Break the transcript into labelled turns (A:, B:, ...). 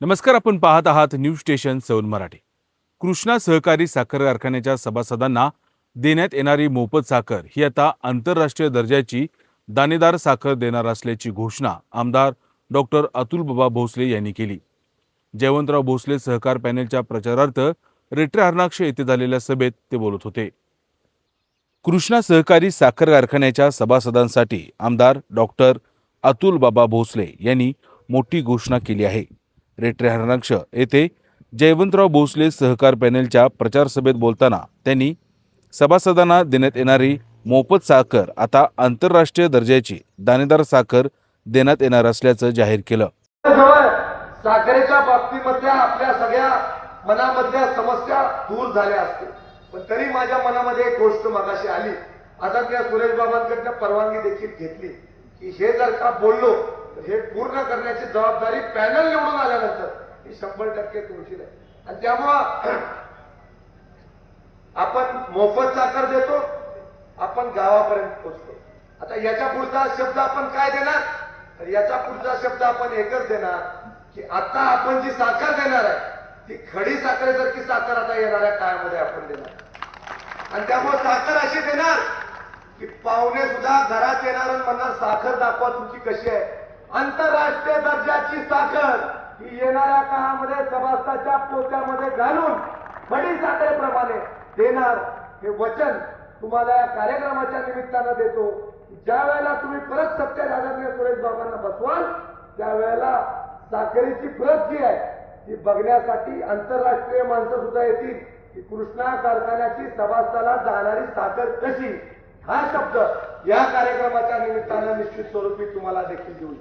A: नमस्कार, आपण पाहत आहात न्यूज स्टेशन 7 मराठी। कृष्णा सहकारी साखर कारखान्याच्या सभासदांना देण्यात येणारी मोफत साखर ही आता आंतरराष्ट्रीय दर्जाची दाणेदार साखर देणार असल्याची घोषणा आमदार डॉक्टर अतुलबाबा भोसले यांनी केली। जयवंतराव भोसले सहकार पॅनेलच्या प्रचारार्थ रेट्रे हरणाक्ष येथे झालेल्या सभेत ते बोलत होते। कृष्णा सहकारी साखर कारखान्याच्या सभासदांसाठी आमदार डॉक्टर अतुलबाबा भोसले यांनी मोठी घोषणा केली आहे। रेट्रे हरणाक्ष येथे जयवंतराव भोसले सहकार पॅनेलच्या प्रचार सभेत बोलताना त्यांनी सभासदांना देण्यात येणारी मोफत साखर आता आंतरराष्ट्रीय दर्जाची दाणेदार साखर देण्यात येणार असल्याचं जाहीर केलं।
B: साखरेच्या बाबतीमध्ये आपल्या सगळ्या मनामधल्या समस्या दूर झाल्या असतील, पण तरी माझ्या मनामध्ये एक गोष्ट मगाशी आली। आता त्या सुरेश बाबांकडनं परवानगी देखील घेतली की हे जर का बोललो तर हे पूर्ण करण्याची जबाबदारी पॅनल निवडून आल्यानंतर ही 100% तुमची आहे। आणि त्यामुळं आपण मोफत साखर देतो, आपण गावापर्यंत पोहोचतो। आता याच्या पुढचा शब्द आपण काय देणार, तर याचा पुढचा शब्द आपण एकच देणार की आता आपण जी साखर देणार आहे ती खडी साखरेसारखी साखर आता येणाऱ्या काळामध्ये आपण देणार। आणि त्यामुळे साखर अशी देणार की पाहुणे सुद्धा घरात येणार आणि म्हणणार साखर दाखवा तुमची कशी आहे। आंतरराष्ट्रीय दर्जाची साखर ही येणाऱ्या काळामध्ये सभासदाच्या पोत्यामध्ये घालून खडी साखरेप्रमाणे देणार, हे वचन तुम्हाला या कार्यक्रमाच्या निमित्तानं देतो। ज्या वेळेला तुम्ही परत सत्तेत आदरणीय सुरेश बाबांना बसवाल त्यावेळेला साखरेची प्रत जी आहे ती बघण्यासाठी आंतरराष्ट्रीय माणसं सुद्धा येतील की कृष्णा कारखान्याची सभासदाला जाणारी साखर कशी, हा शब्द या कार्यक्रमाच्या निमित्तानं निश्चित स्वरूपी तुम्हाला देखील देऊ।